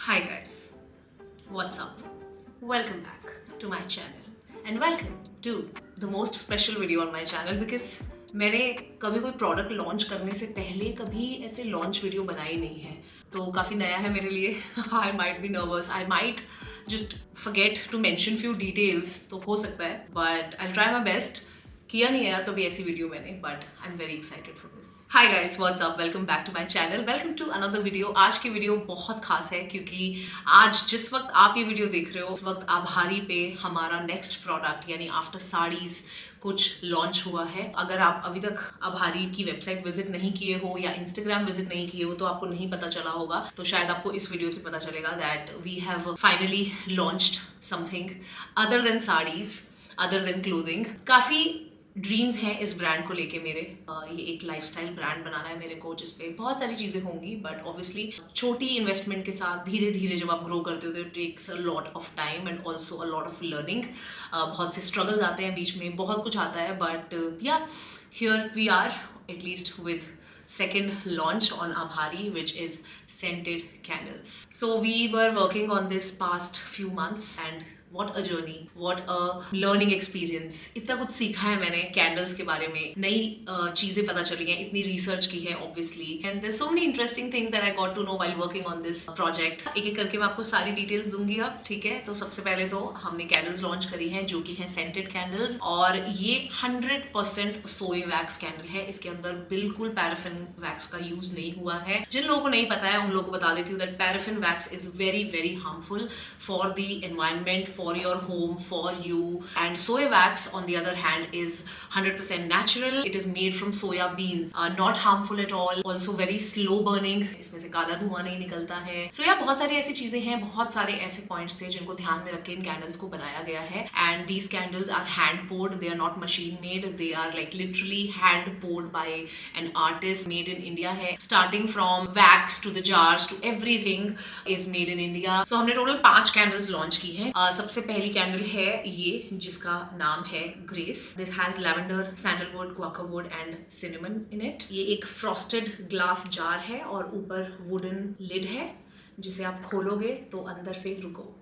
Hi guys, what's up? Welcome back to my channel and welcome to the most special video on my channel because मैंने कभी कोई product launch करने से पहले कभी ऐसे लॉन्च वीडियो बनाई नहीं है, तो काफ़ी नया है मेरे लिए. I might be nervous, I might just forget to mention few details, तो हो सकता है but I try my best. किया नहीं है यार कभी ऐसी वीडियो मैंने, but I am very excited for this. Hi guys, what's up, welcome back to my channel, welcome to another video. आज की वीडियो बहुत खास है क्योंकि आज जिस वक्त आप ये वीडियो देख रहे हो उस वक्त आभारी पे हमारा नेक्स्ट प्रोडक्ट यानी आफ्टर साड़ीज कुछ लॉन्च हुआ है. अगर आप अभी तक आभारी की वेबसाइट विजिट नहीं किए हो या इंस्टाग्राम विजिट नहीं किए हो तो आपको नहीं पता चला होगा, तो शायद आपको इस वीडियो से पता चलेगा that we have finally launched something other than saris, other than clothing. काफ़ी ड्रीम्स हैं इस ब्रांड को लेके मेरे. ये एक लाइफस्टाइल ब्रांड बनाना है मेरे को जिसपे बहुत सारी चीज़ें होंगी, बट ऑब्वियसली छोटी इन्वेस्टमेंट के साथ धीरे धीरे जब आप ग्रो करते हो तो it takes a lot of time and also a lot of learning. बहुत से स्ट्रगल्स आते हैं बीच में, बहुत कुछ आता है, but yeah here we are at least with second launch on Abhari, which is scented candles. So we were working on this past few months and what a journey, what a learning experience. इतना कुछ सीखा है मैंने candles के बारे में, नई चीज़ें पता चली हैं, इतनी रिसर्च की है obviously, and there so many interesting things that I got to know while working on this project. एक एक करके मैं आपको सारी डिटेल्स दूंगी अब, ठीक है. तो सबसे पहले तो हमने कैंडल्स लॉन्च करी हैं जो कि हैं सेंटेड कैंडल्स, और ये 100% सोए वैक्स कैंडल है. इसके अंदर बिल्कुल पैराफिन वैक्स का यूज नहीं हुआ है. जिन लोगों को नहीं पता है उन लोगों को बता देती हूँ that paraffin wax is very very harmful for the environment, for your home, for you. And soy wax on the other hand is 100% natural. It is made from soya beans, not harmful at all, also very slow burning. इसमें से काला धुआं नहीं निकलता है. So yeah, बहुत सारी ऐसी चीजें हैं, बहुत सारे ऐसे पॉइंट्स थे जिनको ध्यान में रख के इन कैंडल्स को बनाया गया है. And these candles are hand poured, they are not machine made, they are like literally hand poured by an artist, made in India है. Starting from wax to the jars to everything is made in India. So हमने total 5 candles launch की हैं. सबसे पहली candle है ये जिसका नाम है Grace. This has lavender, sandalwood, quakerwood and cinnamon in it. ये एक फ्रॉस्टेड ग्लास जार है और ऊपर वुडन लिड है जिसे आप खोलोगे तो अंदर से रुको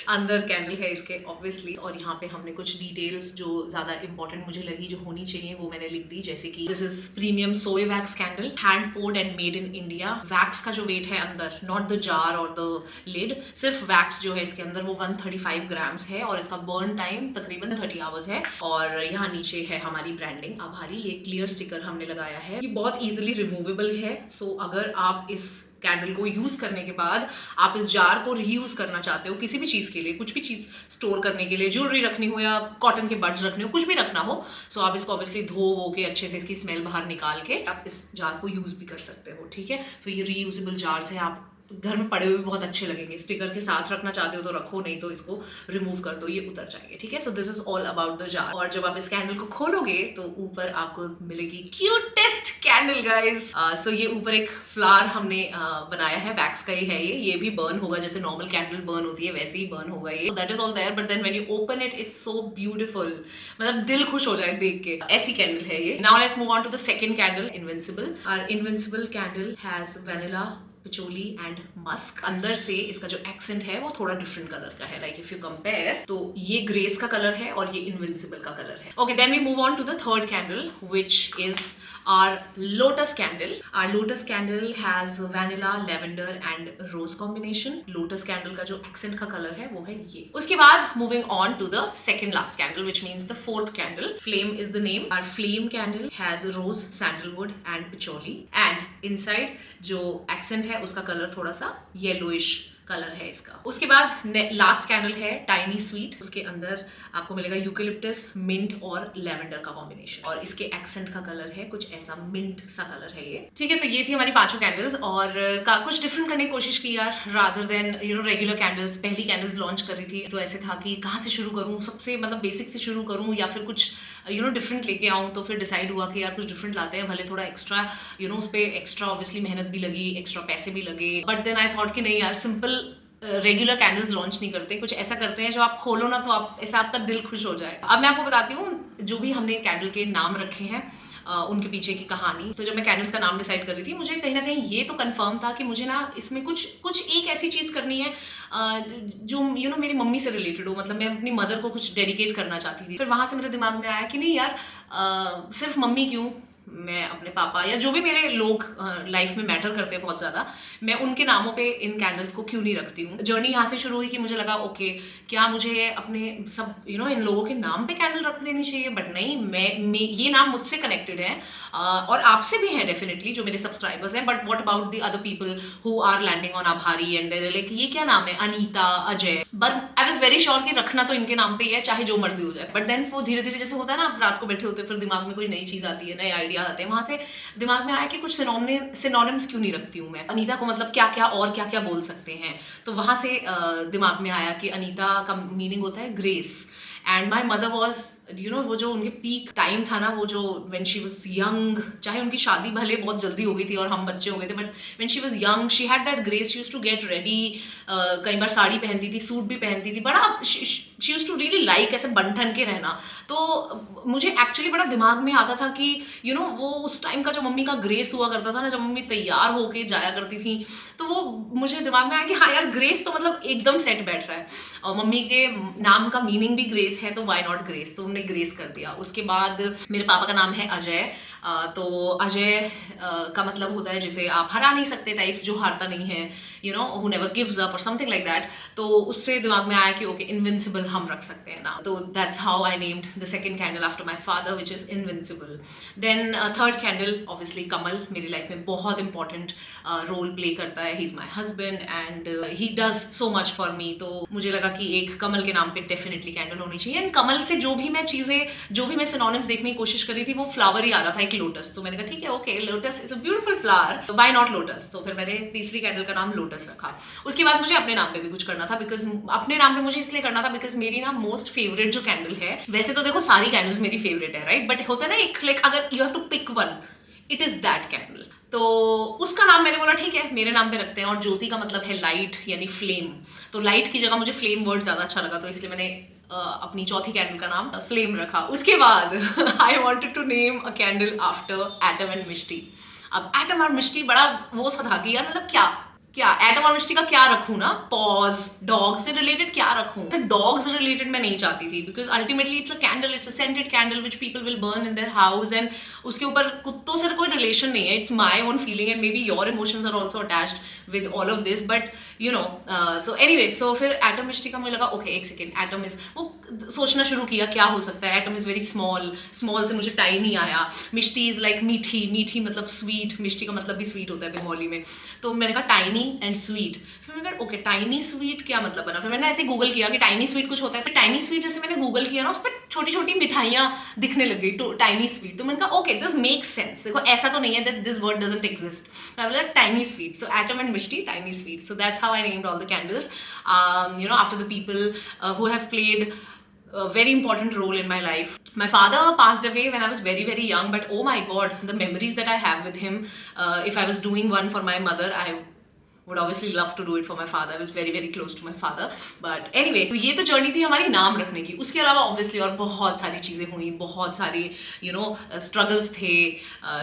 अंदर कैंडल है इसके ऑब्वियसली. और यहाँ पे हमने कुछ डिटेल्स जो ज़्यादा इंपॉर्टेंट मुझे लगी जो होनी चाहिए वो मैंने लिख दी, जैसे कि this is premium soy wax candle, hand poured and made in India. Wax का जो वेट है अंदर, नॉट द जार और द लिड, सिर्फ वैक्स जो है इसके अंदर वो 135 ग्राम्स है और इसका बर्न टाइम तकरीबन 30 आवर्स है. और यहाँ नीचे है हमारी ब्रांडिंग आभारी. ये क्लियर स्टिकर हमने लगाया है. ये बहुत ईजिली रिमूवेबल है. सो अगर आप इस कैंडल को यूज करने के बाद आप इस जार को रीयूज करना चाहते हो किसी भी चीज के लिए, कुछ भी चीज स्टोर करने के लिए, ज्वेलरी रखनी हो या कॉटन के बड्स रखने हो, कुछ भी रखना हो, सो आप इसको ऑब्वियसली धो वो के अच्छे से इसकी स्मेल बाहर निकाल के आप इस जार को यूज भी कर सकते हो, ठीक है. सो ये रीयूजेबल जार्स है, आप घर में पड़े हुए भी बहुत अच्छे लगेंगे. स्टिकर के साथ रखना चाहते हो तो रखो, नहीं तो इसको रिमूव कर दो, ये उतर जाएंगे, ठीक है. So this is all about the jar. और जब आप इस कैंडल को खोलोगे तो ऊपर आपको मिलेगी क्यूटेस्ट कैंडल गाइस. सो ये ऊपर एक फ्लावर हमने बनाया है, वैक्स का ही है ये भी बर्न होगा जैसे नॉर्मल कैंडल बर्न होती है वैसे ही बर्न होगा ये. That is all there, but then when you open it it's so beautiful, मतलब दिल खुश हो जाए देख के. ऐसी कैंडल है ये. Now let's move on to the second candle, invincible. Our invincible candle has vanilla, patchouli and musk. अंदर से इसका जो एक्सेंट है वो थोड़ा डिफरेंट कलर का है. लाइक इफ यू कंपेयर तो ये ग्रेस का कलर है और ये इनविंसिबल का कलर है. Okay, then we move on to the third candle which is our lotus candle. Our lotus candle has vanilla, lavender and rose combination. lotus candle का जो accent का color है वो है ये. उसके बाद moving on to the second last candle which means the fourth candle. Flame is the name. Our flame candle has rose, sandalwood and patchouli and inside जो accent है उसका color थोड़ा सा yellowish कलर है इसका. उसके बाद लास्ट कैंडल है टाइनी स्वीट. उसके अंदर आपको मिलेगा यूकेलिप्टस, मिंट और लेवेंडर का कॉम्बिनेशन और इसके एक्सेंट का कलर है कुछ ऐसा मिंट सा कलर है ये, ठीक है. तो ये थी हमारी 5 कैंडल्स और कुछ डिफरेंट करने की कोशिश की यार, रादर देन रेगुलर कैंडल्स. पहली कैंडल्स लॉन्च कर रही थी तो ऐसे था कि कहाँ से शुरू करूँ, सबसे मतलब बेसिक से शुरू करूँ या फिर कुछ डिफरेंट लेके आऊँ. तो फिर डिसाइड हुआ कि यार कुछ डिफरेंट लाते हैं, भले थोड़ा एक्स्ट्रा उस पर एक्स्ट्रा ऑब्वियसली मेहनत भी लगी, एक्स्ट्रा पैसे भी लगे, बट देन आई थॉट कि नहीं यार सिंपल रेगुलर कैंडल्स लॉन्च नहीं करते, कुछ ऐसा करते हैं जो आप खोलो ना तो आप ऐसा आपका दिल खुश हो जाए. अब मैं आपको बताती हूँ जो भी हमने कैंडल के नाम रखे हैं उनके पीछे की कहानी। तो जब मैं कैंडल्स का नाम डिसाइड कर रही थी, मुझे कहीं ना कहीं ये तो कंफर्म था कि मुझे ना इसमें कुछ कुछ एक ऐसी चीज़ करनी है जो मेरी मम्मी से रिलेटेड हो। मतलब मैं अपनी मदर को कुछ डेडिकेट करना चाहती थी। फिर वहाँ से मेरे दिमाग में आया कि नहीं यार, सिर्फ मम्मी क्यों, मैं अपने पापा या जो भी मेरे लोग लाइफ में मैटर करते हैं बहुत ज़्यादा, मैं उनके नामों पे इन कैंडल्स को क्यों नहीं रखती हूँ। जर्नी यहाँ से शुरू हुई कि मुझे लगा ओके, क्या मुझे अपने सब इन लोगों के नाम पे कैंडल रख देनी चाहिए, बट नहीं, मैं ये नाम मुझसे कनेक्टेड है और आपसे भी है डेफिनेटली, जो मेरे सब्सक्राइबर्स हैं। But what about the other people who are landing on Aabhari and like ये क्या नाम है, Anita, Ajay. But I was very sure कि रखना तो इनके नाम पे ही है, चाहे जो मर्जी हो जाए। बट देन वो धीरे धीरे जैसे होता है ना, आप रात को बैठे होते हैं, फिर दिमाग में कोई नई चीज़ आती है, नए आइडिया आते हैं, वहाँ से दिमाग में आया कि कुछ सिनोनिम्स क्यों नहीं रखती हूँ मैं। अनीता को मतलब क्या क्या और क्या क्या बोल सकते हैं। तो वहाँ से दिमाग में आया कि अनीता का मीनिंग होता है grace. And my mother was वो जो उनके पीक टाइम था ना, वो जो व्हेन शी वॉज यंग, चाहे उनकी शादी भले बहुत जल्दी हो गई थी और हम बच्चे हो गए थे, but when she was young she had that grace. She used to get ready, कई बार साड़ी पहनती थी, सूट भी पहनती थी, बड़ा she used to really like ऐसे बन ठन के रहना। तो मुझे एक्चुअली बड़ा दिमाग में आता था कि वो उस टाइम का जो मम्मी का ग्रेस हुआ करता था ना, जब मम्मी तैयार होके जाया करती थी, तो वो मुझे दिमाग में आया कि हाँ यार, ग्रेस तो मतलब एकदम सेट बैठ रहा है और मम्मी के नाम का मीनिंग भी ग्रेस है, तो वाई नॉट ग्रेस। तो हमने ग्रेस कर दिया। उसके बाद मेरे पापा का नाम है अजय। तो अजय का मतलब होता है जिसे आप हरा नहीं सकते टाइप्स, जो हारता नहीं है, हु नेवर गिव्स अप और समथिंग लाइक दैट। तो उससे दिमाग में आया कि ओके, इनविंसिबल हम रख सकते हैं ना। तो that's how I named the second candle after my father, which is invincible. Then third candle obviously Kamal, मेरी लाइफ में बहुत इंपॉर्टेंट रोल प्ले करता है। He is my husband and he does so much for me. तो मुझे लगा कि एक कमल के नाम पे डेफिनेटली कैंडल होनी चाहिए। एंड कमल से जो भी मैं सिनोनिम्स देखने की कोशिश कर रही थी, वो फ्लावर ही आ रहा था, एक लोटस। तो मैंने कहा ठीक है, okay, lotus is a beautiful flower, why not lotus. तो फिर मैंने तीसरी कैंडल का नाम लोटस रखा। उसके बाद मुझे अपने नाम पे भी कुछ करना था, बिकॉज अपने नाम पे मुझे इसलिए करना था बिकॉज मेरी ना मोस्ट फेवरेट जो कैंडल है, वैसे तो देखो सारी कैंडल्स मेरी फेवरेट है, राइट, बट होता है ना एक लाइक अगर you have to pick one, it is that candle. तो उसका नाम मैंने बोला ठीक है, मेरे नाम पे रखते हैं। और ज्योति का मतलब है लाइट यानी फ्लेम, तो लाइट की जगह मुझे फ्लेम वर्ड ज्यादा अच्छा लगा, तो इसलिए मैंने अपनी चौथी कैंडल का नाम फ्लेम रखा। उसके बाद I wanted to name a candle after Atom and Misty. अब एटम और मिस्टी बड़ा वो सा था कि यार मतलब क्या क्या एटम और मिस्टी का क्या रखूं ना, पॉज, डॉग से रिलेटेड क्या रखूं। डॉग से रिलेटेड मैं नहीं चाहती थी, because ultimately it's a candle, it's a scented candle which people will burn in their house, and उसके ऊपर कुत्तों से कोई रिलेशन नहीं है। It's my own feeling and maybe your emotions are also attached with all of this, but so anyway, so फिर Atom मिस्टी का मुझे लगा ओके एक सेकेंड, एटम इज, वो सोचना शुरू किया क्या हो सकता है। Atom is very small, small से मुझे टाइनी आया। मिष्टी इज लाइक मीठी, मीठी मतलब स्वीट, मिष्टी का मतलब भी स्वीट होता है बंगाली में। तो मैंने कहा टाइनी एंड स्वीट। फिर मैंने कहा ओके, टाइनी स्वीट क्या मतलब बना। फिर मैंने ऐसे गूगल किया कि टाइनी स्वीट कुछ होता है। फिर टाइनी स्वीट जैसे मैंने गूगल किया ना, उस पर छोटी छोटी मिठाइयाँ दिखने लग गई, तो टाइनी स्वीट। तो मैंने कहा ओके, दिस मेक्स सेंस, देखो ऐसा तो नहीं है that this word doesn't exist. I was like tiny sweet, so atom and Mishti, tiny sweet. So that's how I named all the candles, after the people who have played a very important role in my life. My father passed away when I was very, very young, but oh my god, the memories that I have with him, if I was doing one for my mother, I would obviously love to do it for my father. I was very, very close to my father. But anyway, तो ये तो journey थी हमारी नाम रखने की। उसके अलावा ऑब्वियसली और बहुत सारी चीज़ें हुई, बहुत सारी स्ट्रगल्स थे,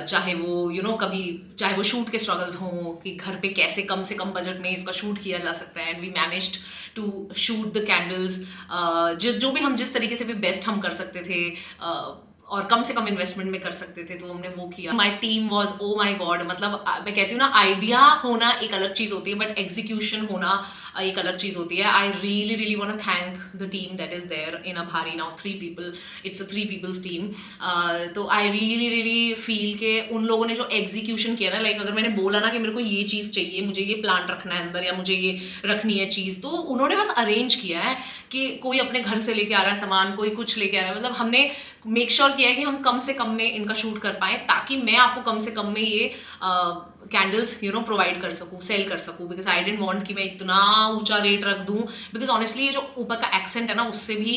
चाहे वो कभी चाहे वो शूट के स्ट्रगल्स हों कि घर पे कैसे कम से कम बजट में इसका शूट किया जा सकता है, and we managed to shoot the candles जो भी हम जिस तरीके से भी बेस्ट हम कर सकते थे और कम से कम इन्वेस्टमेंट में कर सकते थे, तो हमने वो किया। My team was oh my god, मतलब मैं कहती हूँ ना, आइडिया होना एक अलग चीज़ होती है, बट एग्जीक्यूशन होना एक अलग चीज़ होती है। I really really want to thank the team that is there in Aabhari now, 3 people, it's a 3 people's team. तो आई रियली रियली फील के उन लोगों ने जो एग्जीक्यूशन किया ना, लाइक अगर मैंने बोला ना कि मेरे को ये चीज़ चाहिए, मुझे ये प्लांट रखना है अंदर, या मुझे ये रखनी है चीज़, तो उन्होंने बस अरेंज किया है कि कोई अपने घर से लेके आ रहा है सामान, कोई कुछ लेके आ रहा है, मतलब हमने मेक श्योर किया है कि हम कम से कम में इनका शूट कर पाएँ, ताकि मैं आपको कम से कम में ये कैंडल्स प्रोवाइड कर सकूँ, सेल कर सकूँ, बिकॉज आई डेंट वॉन्ट कि मैं इतना ऊंचा रेट रख दूँ, बिकॉज ऑनेस्टली ये जो ऊपर का एक्सेंट है ना उससे भी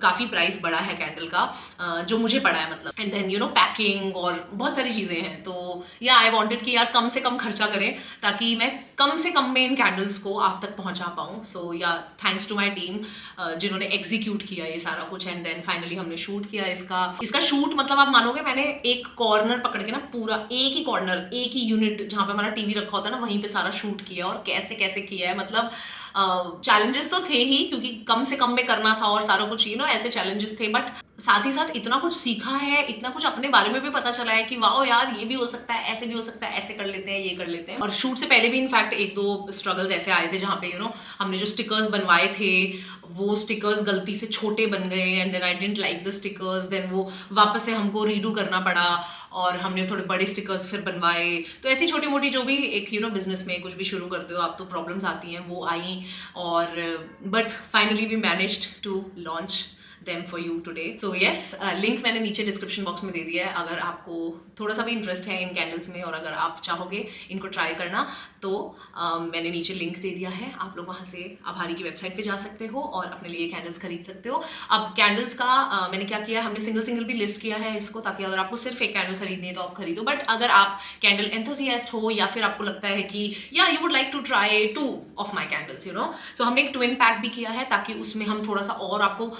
काफ़ी प्राइस बढ़ा है कैंडल का, जो मुझे पड़ा है मतलब। एंड देन पैकिंग और बहुत सारी चीज़ें हैं, तो या आई वॉन्टेड कि यार कम से कम खर्चा करें ताकि मैं कम से कम में इन कैंडल्स को आप तक पहुंचा पाऊँ। सो या थैंक्स टू माई टीम जिन्होंने एग्जीक्यूट किया ये सारा कुछ, एंड देन फाइनली हमने शूट किया इसका शूट। मतलब आप मानोगे मैंने एक कॉर्नर पकड़ के ना, पूरा एक ही कॉर्नर, एक ही यूनिट जहाँ पे हमारा टीवी रखा होता है ना, वहीं पे सारा शूट किया, और कैसे कैसे किया है। मतलब चैलेंजेस तो थे ही क्योंकि कम से कम में करना था और सारा कुछ ऐसे चैलेंजेस थे, बट साथ ही साथ इतना कुछ सीखा है, इतना कुछ अपने बारे में भी पता चला है कि वाओ यार ये भी हो सकता है, ऐसे भी हो सकता है, ऐसे कर लेते हैं, ये कर लेते हैं। और शूट से पहले भी इनफैक्ट एक दो स्ट्रगल्स ऐसे आए थे जहाँ पे हमने जो स्टिकर्स बनवाए थे वो स्टिकर्स गलती से छोटे बन गए, and then I didn't like the stickers, then वो वापस से हमको रीडू करना पड़ा और हमने थोड़े बड़े स्टिकर्स फिर बनवाए। तो ऐसी छोटी मोटी जो भी एक बिजनेस में कुछ भी शुरू करते हो आप, तो प्रॉब्लम्स आती हैं, वो आई, और but finally we managed to launch them for you today. So yes, link मैंने नीचे डिस्क्रिप्शन बॉक्स में दे दिया है, अगर आपको थोड़ा सा भी इंटरेस्ट है इन कैंडल्स में और अगर आप चाहोगे इनको ट्राई करना तो मैंने नीचे लिंक दे दिया है, आप लोग वहाँ से आभारी की वेबसाइट पे जा सकते हो और अपने लिए कैंडल्स खरीद सकते हो। अब कैंडल्स का मैंने क्या किया, हमने सिंगल सिंगल भी लिस्ट किया है इसको, ताकि अगर आपको सिर्फ एक कैंडल खरीदनी है तो आप खरीदो, बट अगर आप कैंडल एंथुसियास्ट हो या फिर आपको लगता है कि या you would like to try 2 of my candles so हमने एक ट्विन पैक भी किया है ताकि उसमें हम थोड़ा सा और आपको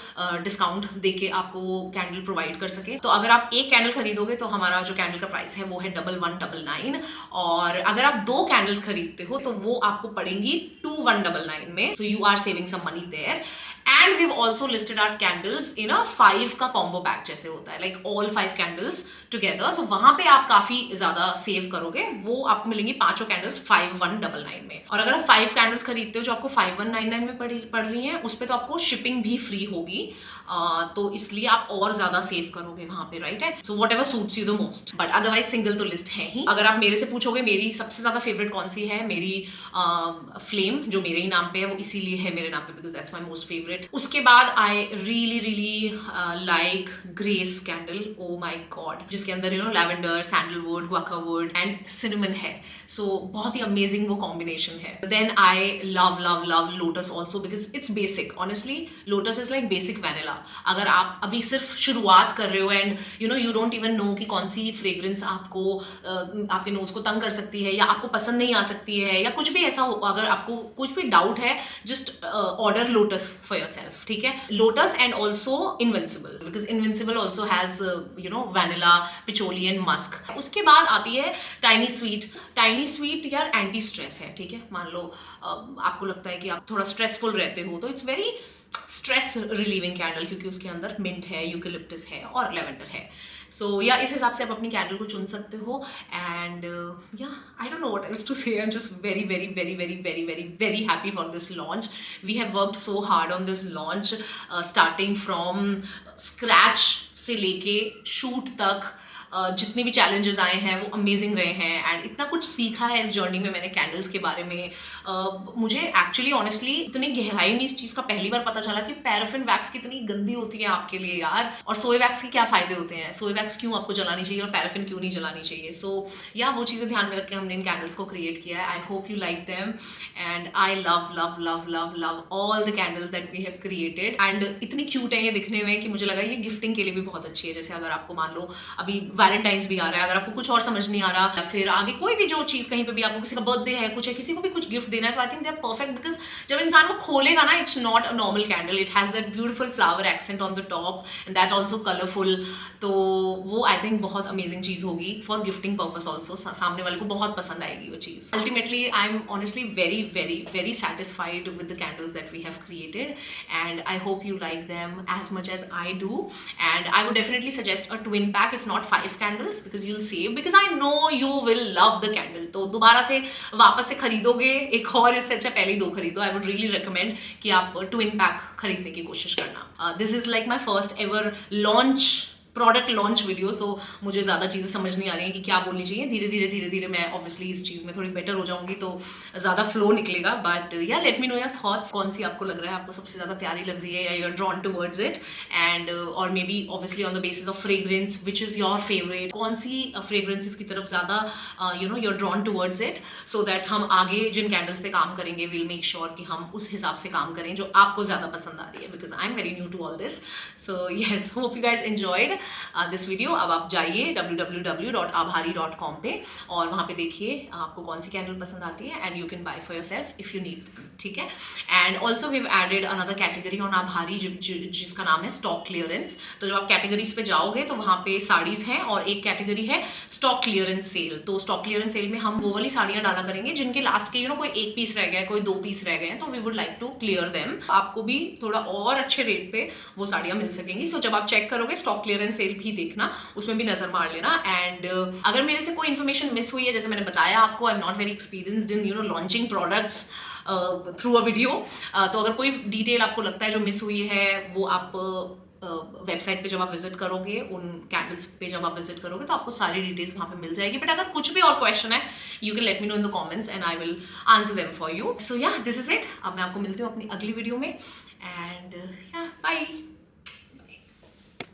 डिस्काउंट देके आपको वो कैंडल प्रोवाइड कर सके। तो अगर आप एक कैंडल खरीदोगे तो हमारा जो कैंडल का प्राइस है वो है 1199, और अगर आप 2 कैंडल्स खरीदते हो तो वो आपको पड़ेंगी 2199 में। So you are saving some money there. And we've also listed our candles in a 5 का कॉम्बो पैक जैसे होता है, like all 5 candles together. So वहां पे आप काफी ज्यादा सेव करोगे, वो आपको मिलेंगी पांचों कैंडल्स 5199 में। और अगर आप 5 कैंडल्स खरीदते हो जो आपको 5199 में पड़ रही हैं, उस पर तो आपको शिपिंग भी फ्री होगी, तो इसलिए आप और ज्यादा सेव करोगे वहां पे, राइट है। So what ever suits you the most, but otherwise single तो लिस्ट है ही। अगर आप मेरे से पूछोगे मेरी सबसे ज्यादा फेवरेट कौन सी है, मेरी फ्लेम जो मेरे ही नाम पे है, वो इसीलिए है मेरे नाम पे because that's my most favourite. उसके बाद I really like grace candle, oh my god, जिसके अंदर lavender, sandalwood, guaiacwood and cinnamon है। सो बहुत ही अमेजिंग वो कॉम्बिनेशन है। Then I love love love lotus also because it's basic, honestly lotus is like basic vanilla. अगर आप अभी सिर्फ शुरुआत कर रहे हो and you don't even know कि कौन सी फ्रेग्रेंस आपको आपके नोज को तंग कर सकती है या आपको पसंद नहीं आ सकती है या कुछ भी ऐसा हो, अगर आपको कुछ भी डाउट है, just order lotus for yourself, ठीक है। Lotus and also invincible because invincible also has vanilla, patchouli and musk. उसके बाद आती है टाइनी स्वीट। टाइनी स्वीट यार एंटी स्ट्रेस है, ठीक है। मान लो आपको लगता है कि आप थोड़ा स्ट्रेसफुल रहते हो तो it's very stress relieving candle, क्योंकि उसके अंदर मिंट है, यूकेलिप्टस है और लेवेंडर है। सो या इस हिसाब से आप अपनी कैंडल को चुन सकते हो। And yeah I don't know what else to say, I am just very very very very very very very happy for this launch. We have worked so hard on this launch, starting from scratch से लेके shoot तक। जितने भी challenges आए हैं वो amazing रहे हैं, एंड इतना कुछ सीखा है इस जर्नी में मैंने कैंडल्स के बारे में। मुझे एक्चुअली ऑनेस्टली इतनी गहराई में इस चीज़ का पहली बार पता चला कि पैराफिन वैक्स कितनी गंदी होती है आपके लिए यार, और सोए वैक्स के क्या फ़ायदे होते हैं, सोए वैक्स क्यों आपको जलानी चाहिए और पैराफिन क्यों नहीं जलानी चाहिए। सो या वो चीज़ें ध्यान में रख के हमने इन कैंडल्स को क्रिएट किया है। I hope you like them, and I love love love love love all the candles that we have created. And इतनी क्यूट है ये दिखने में कि मुझे लगा ये गिफ्टिंग के लिए भी बहुत अच्छी है। जैसे अगर आपको मान लो अभी वैलेंटाइंस भी आ रहा है, अगर आपको कुछ और समझ नहीं आ रहा या फिर आगे कोई भी जो चीज़ कहीं पे भी आपको किसी का बर्थडे है, कुछ है, किसी को भी कुछ गिफ्ट देना है, तो I think they are perfect because जब इंसान वो खोलेगा ना, it's not a normal candle, it has that beautiful flower accent on the top and that also colourful. तो वो आई थिंक बहुत अमेजिंग चीज़ होगी फॉर गिफ्टिंग पर्पस ऑल्सो, सामने वाले को बहुत पसंद आएगी वो चीज़। Ultimately I am honestly very very very satisfied with the candles that we have created, and I hope you like them as much as I do, and I would definitely suggest a twin pack if not 5 candles because you'll save, because I know you will love the candle। तो दोबारा से वापस से खरीदोगे एक और, इससे अच्छा पहले ही 2 खरीदो। I would really recommend कि आप twin pack खरीदने की कोशिश करना। This is like my first ever launch product launch video, so मुझे ज़्यादा चीज़ें समझ नहीं आ रही हैं कि क्या बोलनी चाहिए. धीरे धीरे मैं ऑब्वियसली इस चीज़ में थोड़ी बेटर हो जाऊंगी तो ज़्यादा फ्लो निकलेगा. बट या late me know your thoughts, कौन सी आपको लग रहा है, आपको सबसे ज़्यादा प्यारी लग रही है या you are drawn towards it. And और maybe obviously on the basis of fragrance which is your favourite, कौन सी फ्रेग्रेंसेस की तरफ ज़्यादा you are drawn towards it, so that हम आगे जिन कैंडल्स पे काम करेंगे विल मेक श्योर कि हम उस हिसाब से काम करें जो आपको ज़्यादा पसंद आ रही है. Because I am very new to all this. So yes, hope you guys enjoyed this video. अब आप जाइए www.abhari.com पे और वहाँ पे देखिए आपको कौन सी कैंडल पसंद आती है and you can buy for yourself if you need. ठीक है. And also we have added another category on Aabhari जिसका नाम है स्टॉक क्लियरेंस. तो जब आप कैटेगरीज पे जाओगे तो वहाँ पे साड़ीज़ हैं और एक कैटेगरी है स्टॉक क्लियरेंस सेल. तो स्टॉक क्लियरेंस सेल में हम वो वाली साड़ियाँ डाला करेंगे जिनके लास्ट के कोई एक पीस रह गया है, कोई 2 पीस रह गए हैं, तो we would like to clear them. आपको भी थोड़ा और अच्छे रेट पे वो साड़ियाँ मिल सकेंगी. सो जब आप चेक करोगे स्टॉक क्लियरेंस सेल भी देखना, उसमें भी नजर मार लेना. एंड अगर मेरे से कोई इन्फॉर्मेशन मिस हुई है, जैसे मैंने बताया आपको, I am not very experienced in launching products through a video. तो अगर कोई डिटेल आपको लगता है जो मिस हुई है, वो आप वेबसाइट पे जब आप विजिट करोगे, उन कैंडल्स पे जब आप विजिट करोगे, तो आपको सारी डिटेल्स वहाँ पे मिल जाएगी. बट अगर कुछ भी और क्वेश्चन है, you can let me know in the comments and I will answer them for you. So yeah, this is it. अब मैं आपको मिलती हूँ अपनी अगली वीडियो में. एंड या, बाय.